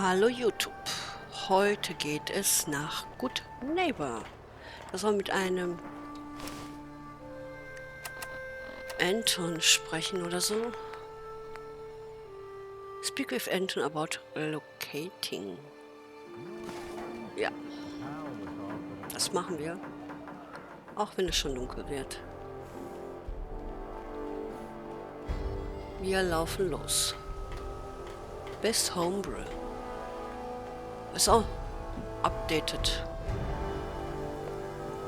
Hallo YouTube. Heute geht es nach Good Neighbor. Da soll mit einem Anton sprechen oder so. Speak with Anton about relocating. Ja, das machen wir. Auch wenn es schon dunkel wird. Wir laufen los. Best Homebrew. Ist auch updated.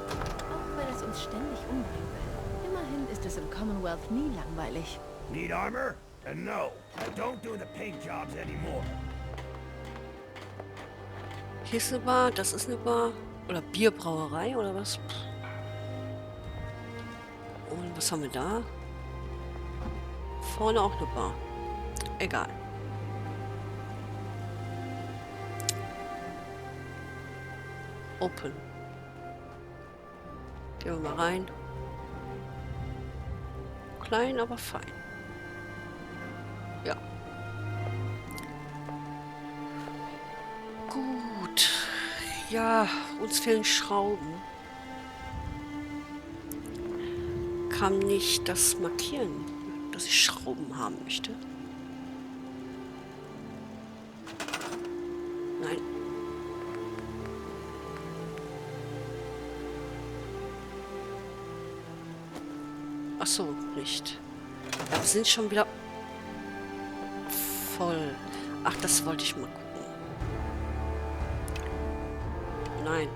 Auch wenn es uns ständig umbringen will. Immerhin ist es im Commonwealth nie langweilig. Need armor? And no, I don't do the paint jobs anymore. Hier ist eine Bar, das ist eine Bar. Oder Bierbrauerei oder was? Und was haben wir da? Vorne auch eine Bar. Egal. Open. Gehen wir mal rein. Klein, aber fein. Ja. Gut. Ja, uns fehlen Schrauben. Kann nicht das markieren, dass ich Schrauben haben möchte. Nein. Ach so, nicht. Ja, wir sind schon wieder voll. Ach, das wollte ich mal gucken. Nein.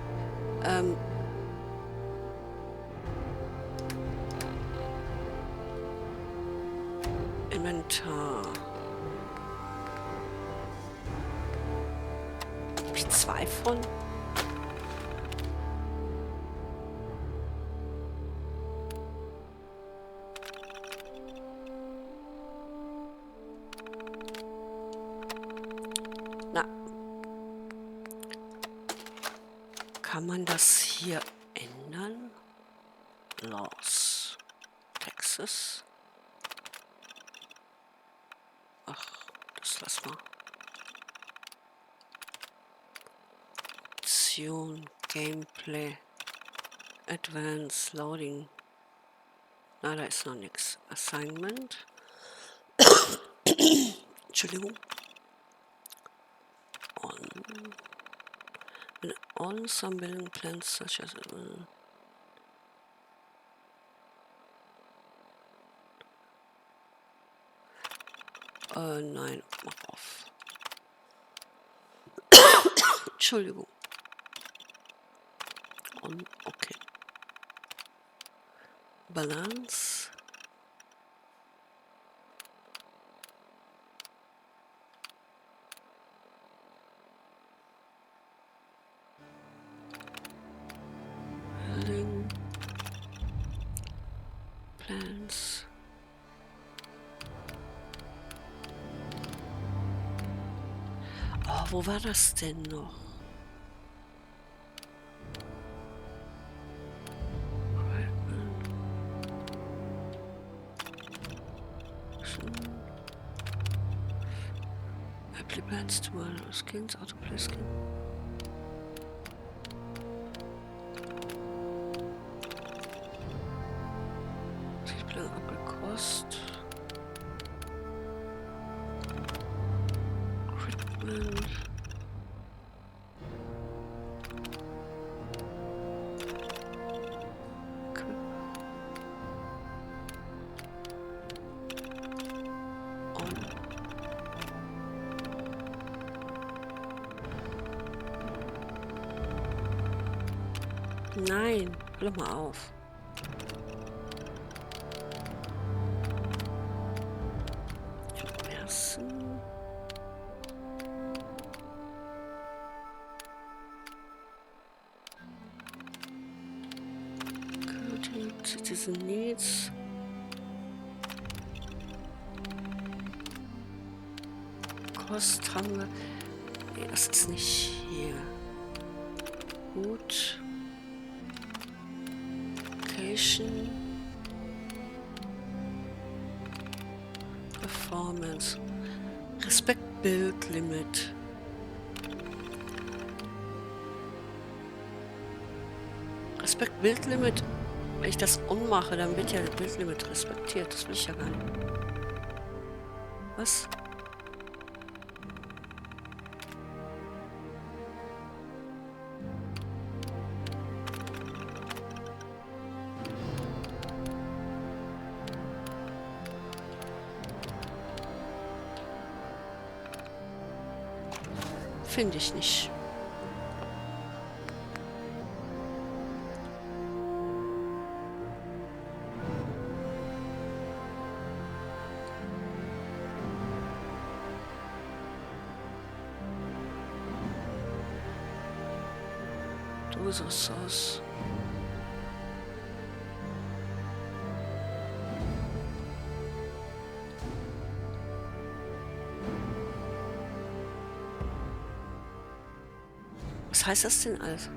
Inventar. Hab ich 2 von? Na. Kann man das hier ändern? Laws. Texas. Ach, das lass mal. Option, Gameplay, Advanced, Loading. Na, da ist noch nichts. Assignment. Entschuldigung. On some building plans such as nein, mach auf. Entschuldigung. On, okay. Balance. Building. Plans. Oh, wo war das denn noch? Apply plans to skins, autoplay skin. Plan abgekost. Equipment. Nein, hör mal auf. Citizen Needs. Kost haben wir. Nee, das ist nicht hier. Gut. Location. Performance. Respect Build Limit. Respekt Bildlimit. Wenn ich das ummache, dann wird ja das Bildlimit respektiert. Das will ich ja gar nicht. Was? Finde ich nicht. Ressource. Was heißt das denn alles?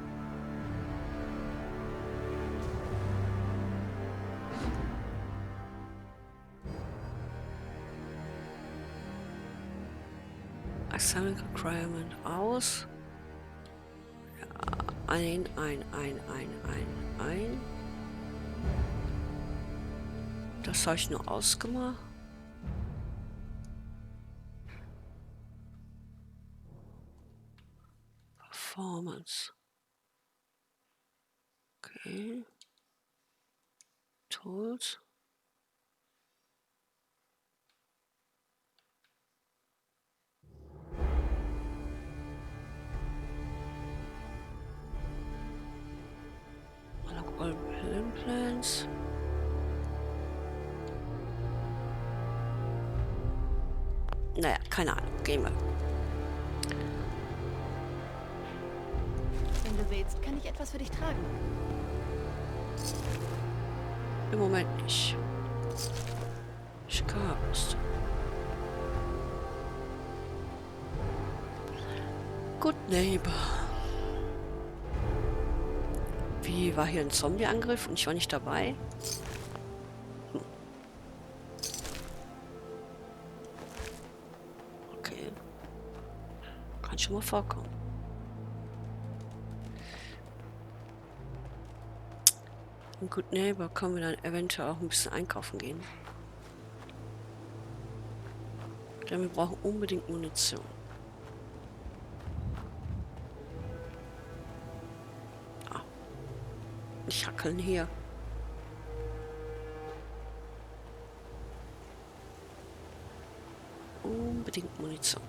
Assignment Requirement aus. Ein. Das habe ich nur ausgemacht. Performance. Okay. Tools. All plans. Naja, keine Ahnung. Gehen wir. Wenn du willst, kann ich etwas für dich tragen. Im Moment nicht. Schkabst. Good Neighbor. Wie, war hier ein Zombie-Angriff und ich war nicht dabei? Okay. Kann schon mal vorkommen. In Good Neighbor können wir dann eventuell auch ein bisschen einkaufen gehen. Denn wir brauchen unbedingt Munition. Nicht hackeln hier. Unbedingt Munition.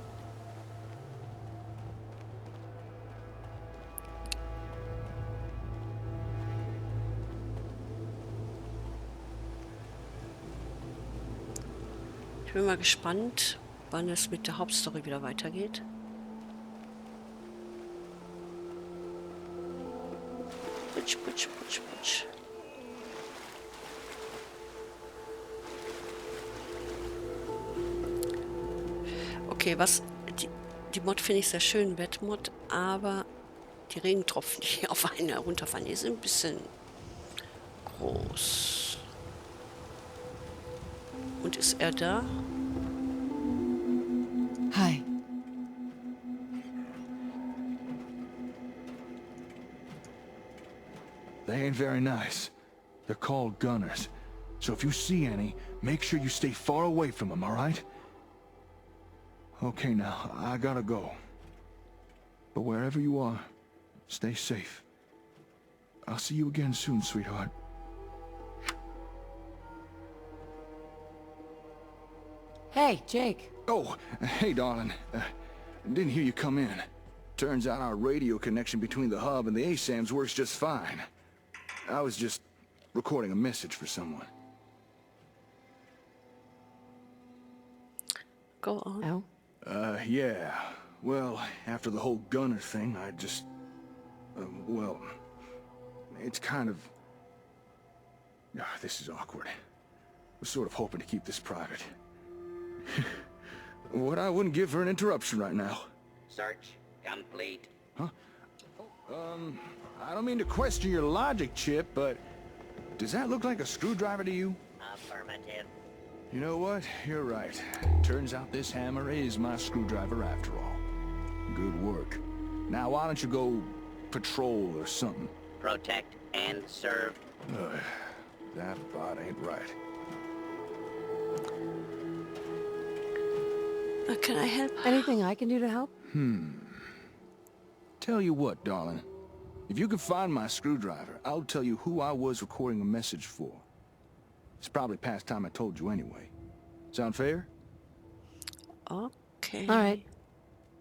Ich bin mal gespannt, wann es mit der Hauptstory wieder weitergeht. Putsch, putsch, putsch, putsch. Okay, was... Die Mod finde ich sehr schön, Wettmod, aber die Regentropfen, die hier auf einen herunterfallen, die sind ein bisschen groß. Und ist er da? Hi. They ain't very nice. They're called gunners. So if you see any, make sure you stay far away from them, all right? Okay, now, I gotta go. But wherever you are, stay safe. I'll see you again soon, sweetheart. Hey, Jake. Oh, hey, darling. Didn't hear you come in. Turns out our radio connection between the hub and the ASAMs works just fine. I was just recording a message for someone. Go on. Oh? Yeah. Well, after the whole gunner thing, I just... well... It's kind of... this is awkward. Was sort of hoping to keep this private. What I wouldn't give for an interruption right now. Search complete. Huh? I don't mean to question your logic, Chip, but... Does that look like a screwdriver to you? Affirmative. You know what? You're right. Turns out this hammer is my screwdriver after all. Good work. Now why don't you go patrol or something? Protect and served. That bot ain't right. Can I help? Anything I can do to help? Tell you what, darling. If you can find my screwdriver, I'll tell you who I was recording a message for. It's probably past time I told you anyway. Sound fair? Okay. All right.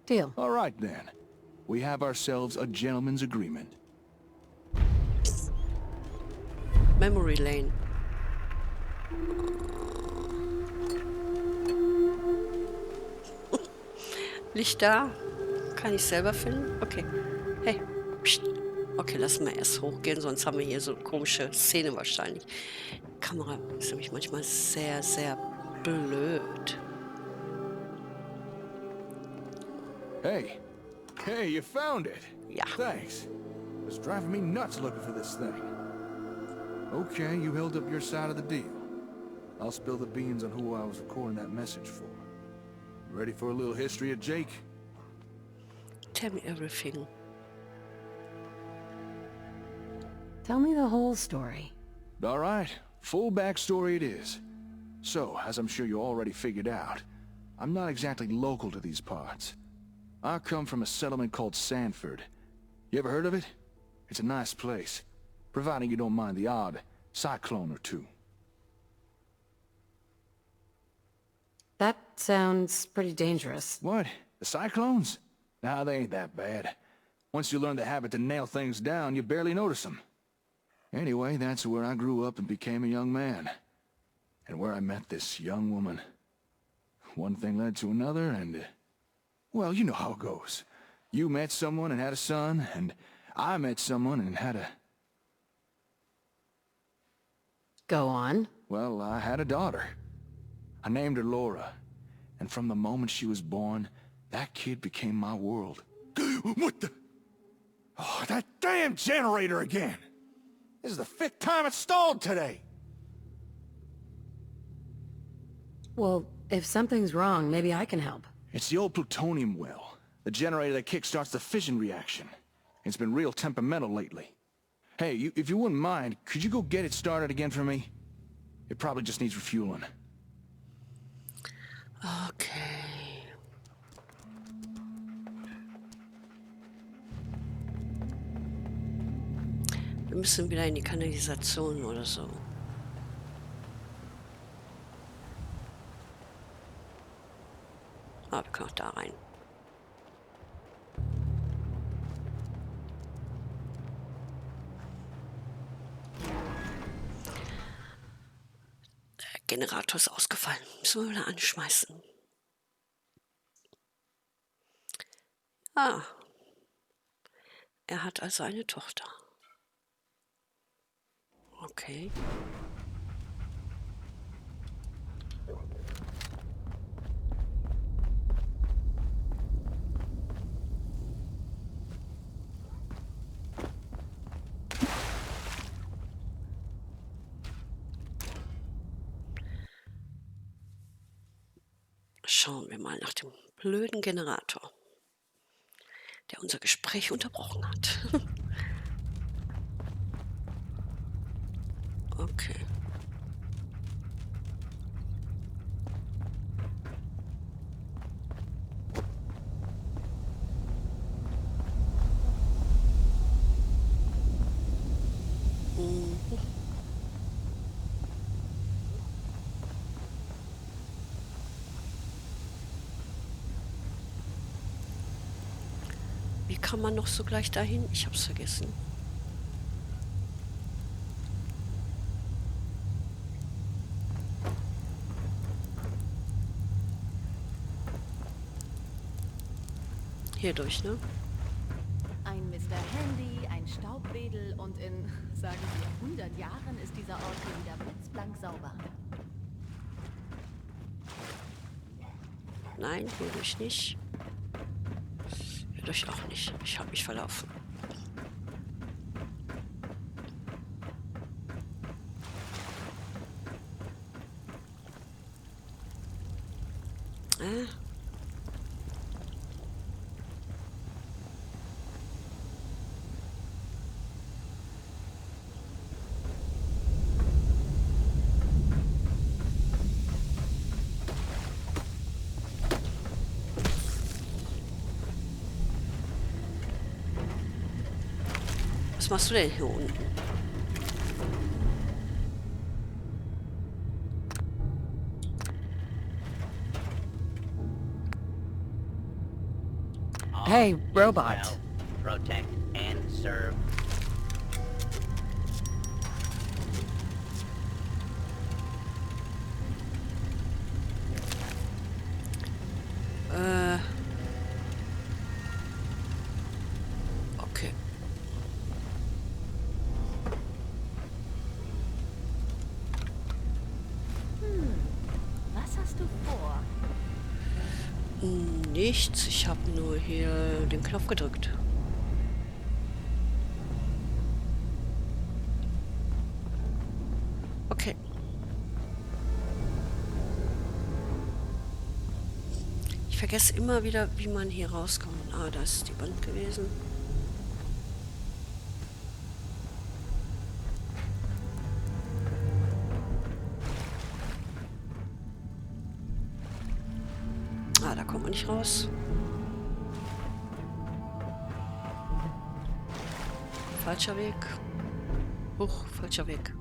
Deal. All right, then. We have ourselves a gentleman's agreement. Memory Lane. Licht da? Kann ich selber finden? Okay. Hey. Psst. Okay, lassen wir erst hochgehen, sonst haben wir hier so eine komische Szene wahrscheinlich. Die Kamera ist nämlich manchmal sehr, sehr blöd. Hey. Hey, you found it. Ja. Thanks. It's driving me nuts looking for this thing. Okay, you held up your side of the deal. I'll spill the beans on who I was recording that message for. Ready for a little history of Jake? Tell me everything. Tell me the whole story. All right, full backstory it is. So, as I'm sure you already figured out, I'm not exactly local to these parts. I come from a settlement called Sanford. You ever heard of it? It's a nice place, providing you don't mind the odd cyclone or two. That sounds pretty dangerous. What? The cyclones? Nah, they ain't that bad. Once you learn the habit to nail things down, you barely notice them. Anyway, that's where I grew up and became a young man. And where I met this young woman. One thing led to another, and... well, you know how it goes. You met someone and had a son, and I met someone and had a... Go on. well, I had a daughter. I named her Laura. And from the moment she was born, that kid became my world. What the... oh, that damn generator again! This is the 5th time it's stalled today! Well, if something's wrong, maybe I can help. It's the old plutonium well. The generator that kickstarts the fission reaction. It's been real temperamental lately. Hey, if you wouldn't mind, could you go get it started again for me? It probably just needs refueling. Okay. Wir müssen wieder in die Kanalisation oder so. Ah, wir können auch da rein. Der Generator ist ausgefallen. Müssen wir wieder anschmeißen. Ah. Er hat also eine Tochter. Okay. Schauen wir mal nach dem blöden Generator, der unser Gespräch unterbrochen hat. Okay. Wie kann man noch so gleich dahin? Ich hab's vergessen. Hier durch, ne? Ein Mr. Handy, ein Staubwedel und in, sagen wir, 100 Jahren ist dieser Ort hier wieder blitzblank sauber. Nein, hier durch nicht. Hier durch auch nicht. Ich habe mich verlaufen. Was machst du denn hier unten? Hey, robot. Well, protect and serve. Okay. Was hast du vor? Nichts. Ich habe nur hier den Knopf gedrückt. Okay. Ich vergesse immer wieder, wie man hier rauskommt. Ah, da ist die Wand gewesen. Ah, da kommt man nicht raus. Falscher Weg. Huch, falscher Weg.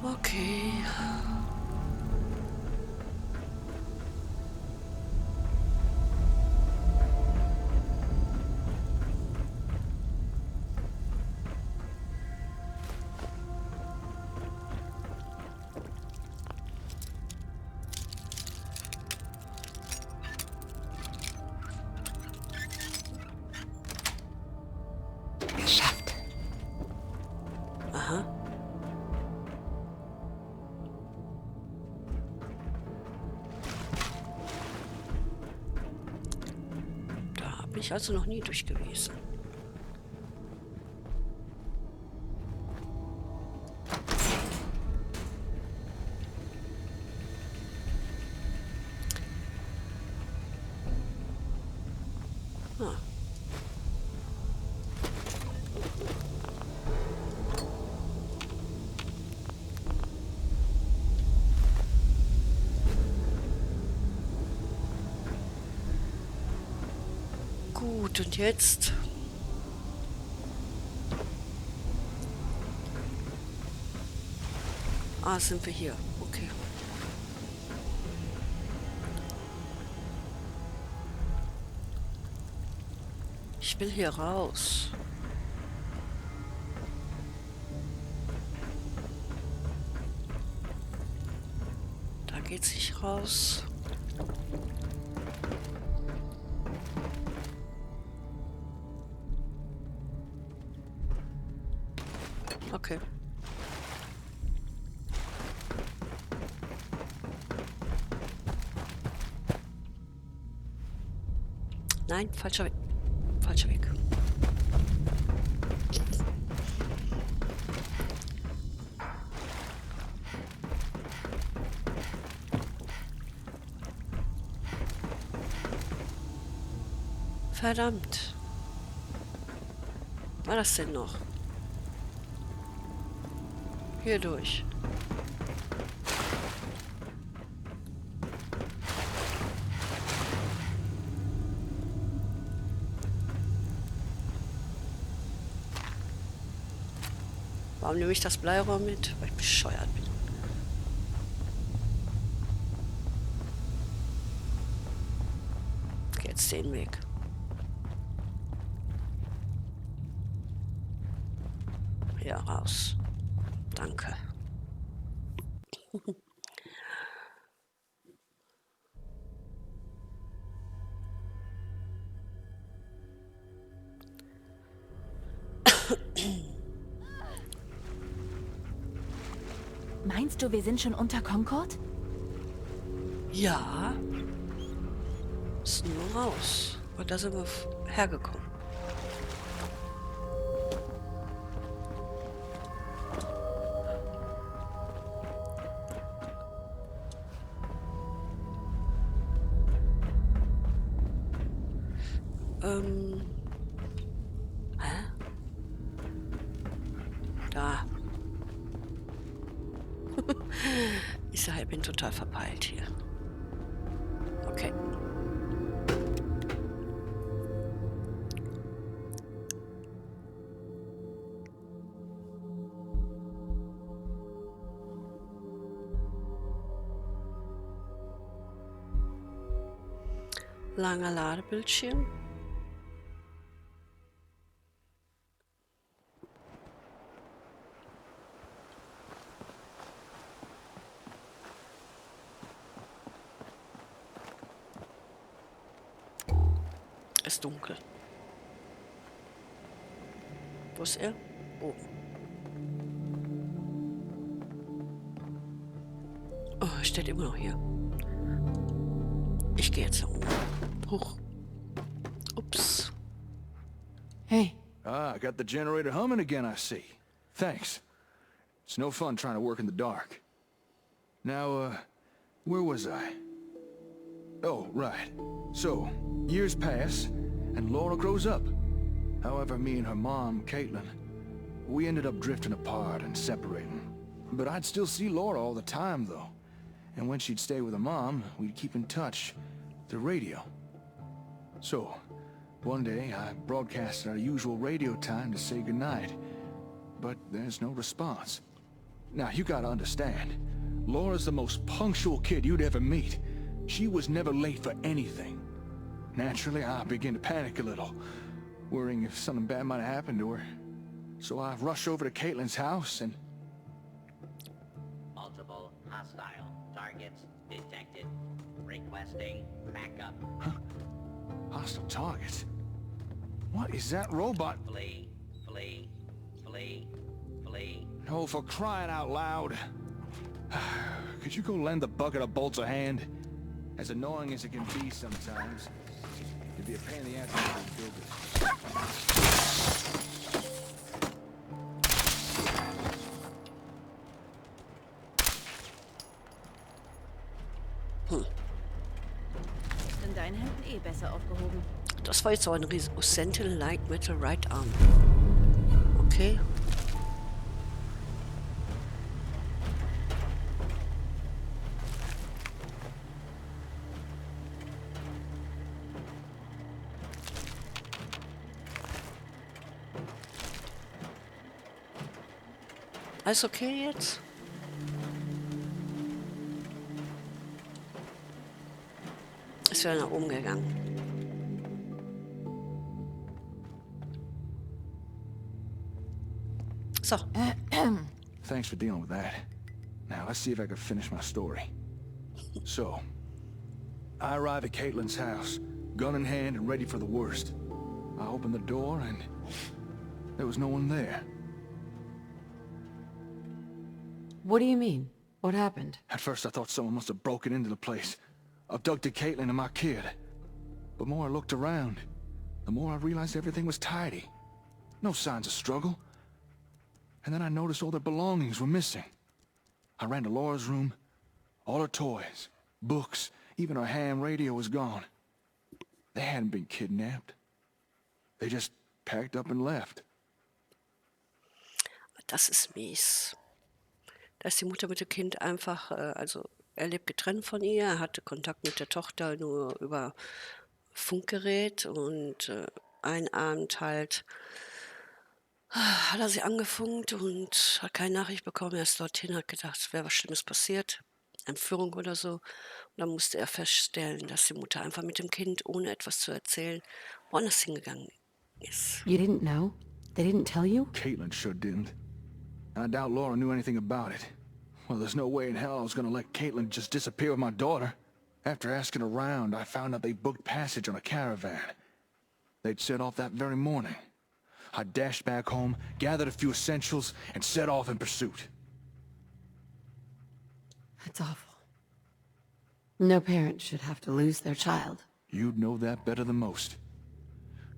Okay. Geschafft. Aha. Da bin ich also noch nie durch gewesen. Ah. Gut, und jetzt? Ah, sind wir hier. Okay. Ich will hier raus. Da geht's nicht raus. Okay. Nein, falscher Weg. Falscher Weg. Verdammt. War das denn noch? Hier durch. Warum nehme ich das Bleirohr mit? Weil ich bescheuert bin. Okay, jetzt den Weg. Hier raus. Danke. Meinst du, wir sind schon unter Concord? Ja. Ist nur raus. Und da sind wir hergekommen. Hä? Da. Ich sage, ich bin total verpeilt hier. Okay. Langer Ladebildschirm. Ist dunkel. Wo ist er? Oh. Oh, er steht immer noch hier. Ich gehe jetzt nach oben. Hoch. Ups. Hey, Ah, got the generator humming again, I see. Thanks. It's no fun trying to work in the dark. Now, where was I? Oh, right. So, years pass, and Laura grows up. However, me and her mom, Caitlin, we ended up drifting apart and separating. But I'd still see Laura all the time, though. And when she'd stay with her mom, we'd keep in touch through radio. So, one day, I broadcasted our usual radio time to say goodnight. But there's no response. Now, you gotta understand, Laura's the most punctual kid you'd ever meet. She was never late for anything. Naturally, I began to panic a little, worrying if something bad might have happened to her. So I rushed over to Caitlin's house and... Multiple hostile targets detected. Requesting backup. Hostile targets? What is that robot? Flee, flee, flee, flee. Oh, for crying out loud. Could you go lend the bucket of bolts a hand? As annoying as it can be sometimes, it'd be a pain in the ass to build it. Ist in deinen Händen eh besser aufgehoben. Das war jetzt so ein Sentinel Light Metal Right Arm. Okay. Alles okay jetzt? Ist wieder nach oben gegangen. So. Thanks for dealing with that. Now, let's see if I can finish my story. So, I arrive at Caitlin's house, gun in hand and ready for the worst. I open the door and there was no one there. what do you mean? What happened? At first I thought someone must have broken into the place, abducted Caitlin and my kid. But the more I looked around, the more I realized everything was tidy. No signs of struggle. And then I noticed all their belongings were missing. I ran to Laura's room. All her toys, books, even her ham radio was gone. They hadn't been kidnapped. They just packed up and left. Das ist mies. Da ist die Mutter mit dem Kind einfach, also er lebt getrennt von ihr, er hatte Kontakt mit der Tochter nur über Funkgerät und einen Abend halt hat er sie angefunkt und hat keine Nachricht bekommen. Er ist dorthin, hat gedacht, es wäre was Schlimmes passiert, Entführung oder so. Und dann musste er feststellen, dass die Mutter einfach mit dem Kind, ohne etwas zu erzählen, woanders hingegangen ist. You didn't know? They didn't tell you? Caitlin sure didn't. And I doubt Laura knew anything about it. Well, there's no way in hell I was gonna let Caitlin just disappear with my daughter. After asking around, I found out they booked passage on a caravan. They'd set off that very morning. I dashed back home, gathered a few essentials, and set off in pursuit. That's awful. No parent should have to lose their child. You'd know that better than most.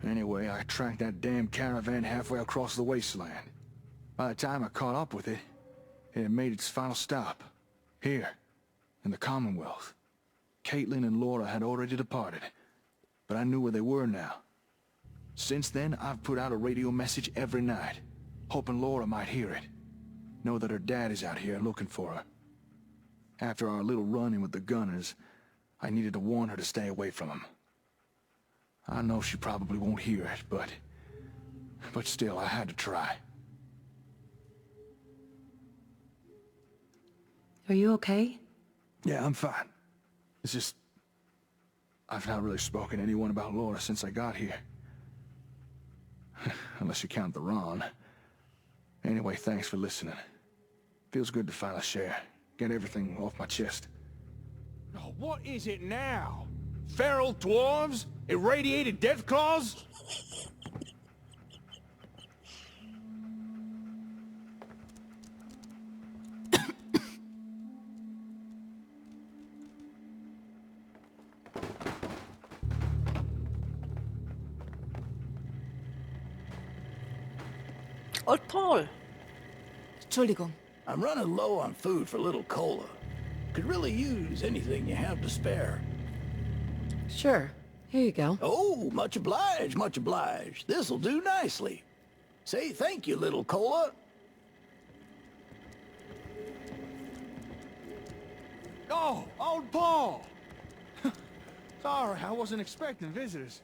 Anyway, I tracked that damn caravan halfway across the wasteland. By the time I caught up with it, it had made its final stop. Here, in the Commonwealth. Caitlin and Laura had already departed, but I knew where they were now. Since then, I've put out a radio message every night, hoping Laura might hear it. Know that her dad is out here looking for her. After our little run-in with the gunners, I needed to warn her to stay away from him. I know she probably won't hear it, but still, I had to try. Are you okay? Yeah, I'm fine. It's just... I've not really spoken to anyone about Laura since I got here. Unless you count the Ron. Anyway, thanks for listening. Feels good to finally share. Get everything off my chest. Oh, what is it now? Feral dwarves? Irradiated death claws? Old Paul. Entschuldigung. I'm running low on food for little Cola. Could really use anything you have to spare. Sure. Here you go. Oh, much obliged, much obliged. This'll do nicely. Say thank you, little Cola. Oh, old Paul! Sorry, I wasn't expecting visitors.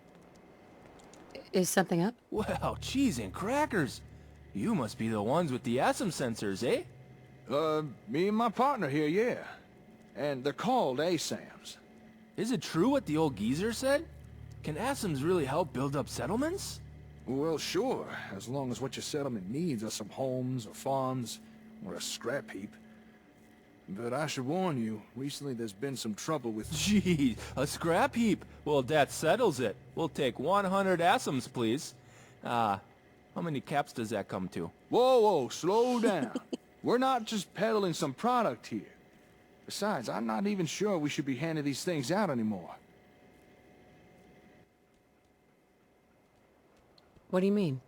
Is something up? Well, cheese and crackers. You must be the ones with the ASM sensors, eh? Me and my partner here, yeah. And they're called ASAMs. Is it true what the old geezer said? Can ASMs really help build up settlements? Well, sure, as long as what your settlement needs are some homes or farms or a scrap heap. But I should warn you, recently there's been some trouble with... Gee, a scrap heap. Well, that settles it. We'll take 100 ASMs, please. How many caps does that come to? Whoa, slow down. We're not just peddling some product here. Besides, I'm not even sure we should be handing these things out anymore. What do you mean?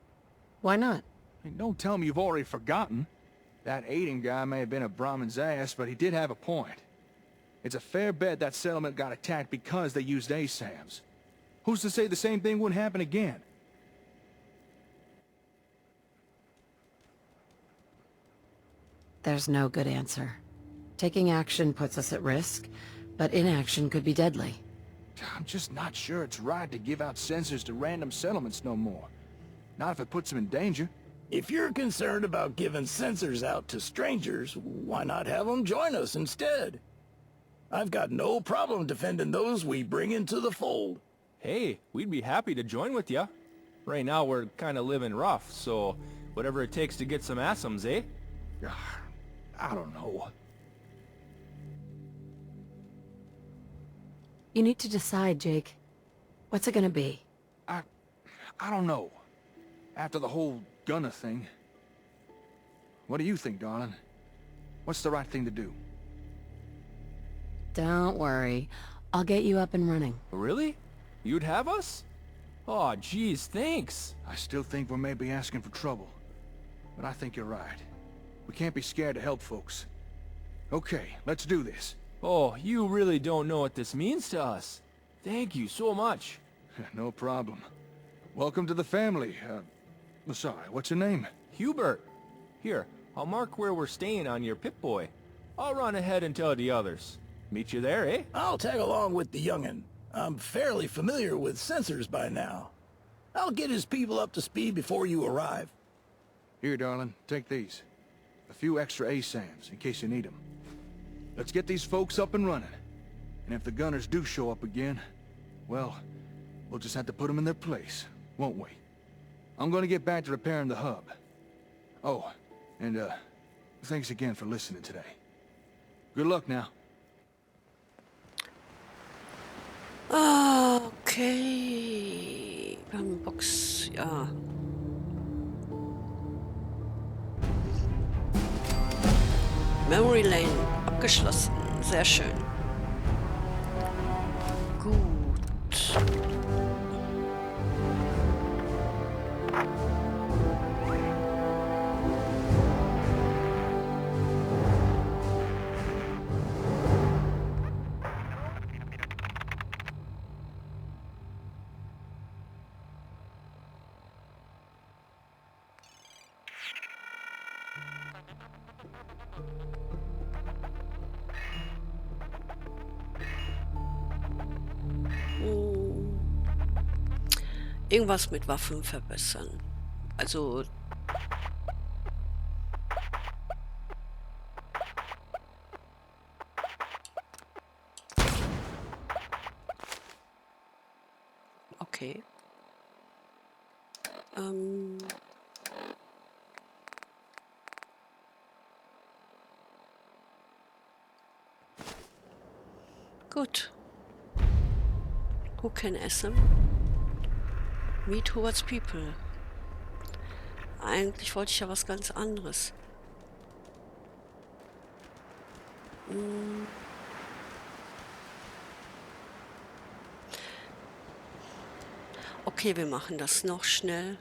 Why not? Hey, don't tell me you've already forgotten. That Aiden guy may have been a Brahmin's ass, but he did have a point. It's a fair bet that settlement got attacked because they used ASAMs. Who's to say the same thing wouldn't happen again? There's no good answer. Taking action puts us at risk, but inaction could be deadly. I'm just not sure it's right to give out sensors to random settlements no more. Not if it puts them in danger. If you're concerned about giving sensors out to strangers, why not have them join us instead? I've got no problem defending those we bring into the fold. Hey, we'd be happy to join with ya. Right now we're kinda living rough, so whatever it takes to get some ASMs, eh? I don't know. You need to decide, Jake. What's it gonna be? I don't know. After the whole Gunner thing. What do you think, darling? What's the right thing to do? Don't worry. I'll get you up and running. Really? You'd have us? Aw, geez, thanks. I still think we're maybe asking for trouble. But I think you're right. We can't be scared to help folks. Okay, let's do this. Oh, you really don't know what this means to us. Thank you so much. No problem. Welcome to the family. Sorry, what's your name? Hubert. Here, I'll mark where we're staying on your Pip-Boy. I'll run ahead and tell the others. Meet you there, eh? I'll tag along with the youngin'. I'm fairly familiar with sensors by now. I'll get his people up to speed before you arrive. Here, darling, take these. A few extra ASAMs, in case you need them. Let's get these folks up and running. And if the gunners do show up again, well, we'll just have to put them in their place, won't we? I'm gonna get back to repairing the hub. Oh, and thanks again for listening today. Good luck now. Okay. Wir haben eine Box, ja. Memory Lane abgeschlossen. Sehr schön. Gut. Irgendwas mit Waffen verbessern. Also... Okay. Gut. Who can essen? Me towards people. Eigentlich wollte ich ja was ganz anderes. Okay, wir machen das noch schnell.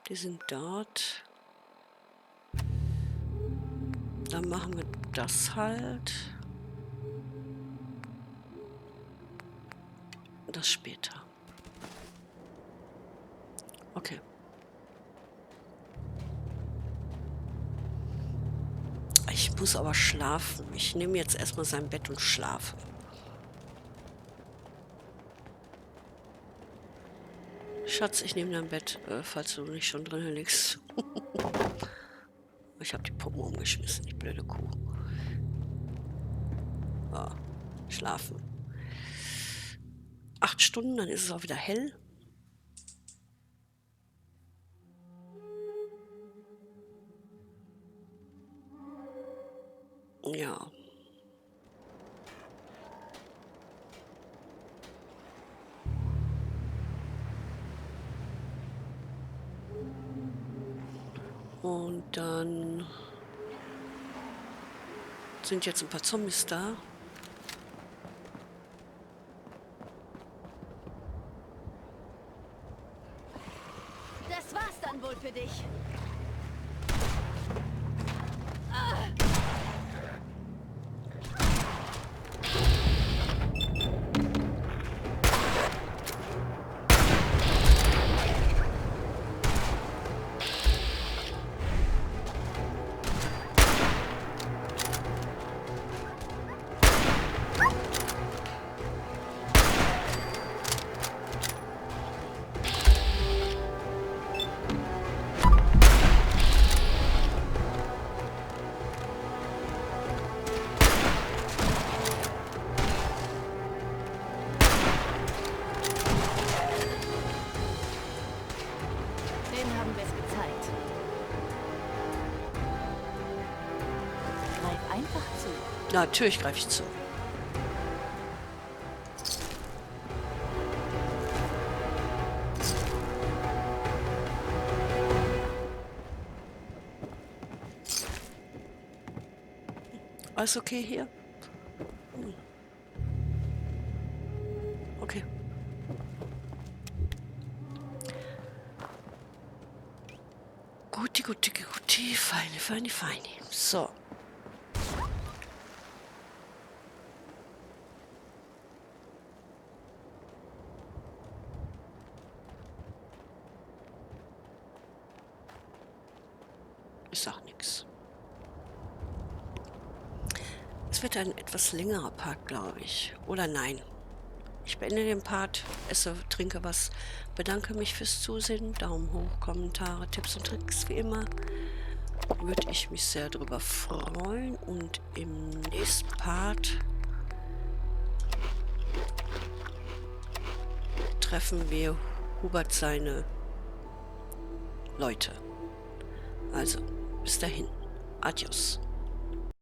Die sind dort. Dann machen wir das halt. Das später. Okay. Ich muss aber schlafen. Ich nehme jetzt erstmal sein Bett und schlafe. Schatz, ich nehme dein Bett, falls du nicht schon drin liegst. Ich habe die Puppen umgeschmissen, die blöde Kuh. Oh, schlafen. 8 Stunden, dann ist es auch wieder hell. Ja. Und dann sind jetzt ein paar Zombies da. Das war's dann wohl für dich. Den haben wir es gezeigt. Greif einfach zu. Natürlich greife ich zu. Alles okay hier? Okay. Guti, feine. So. Ich sag nichts. Es wird ein etwas längerer Part, glaube ich. Oder nein. Ich beende den Part, esse, trinke was, bedanke mich fürs Zusehen. Daumen hoch, Kommentare, Tipps und Tricks, wie immer. Würde ich mich sehr darüber freuen. Und im nächsten Part treffen wir Hubert seine Leute. Also, bis dahin. Adios.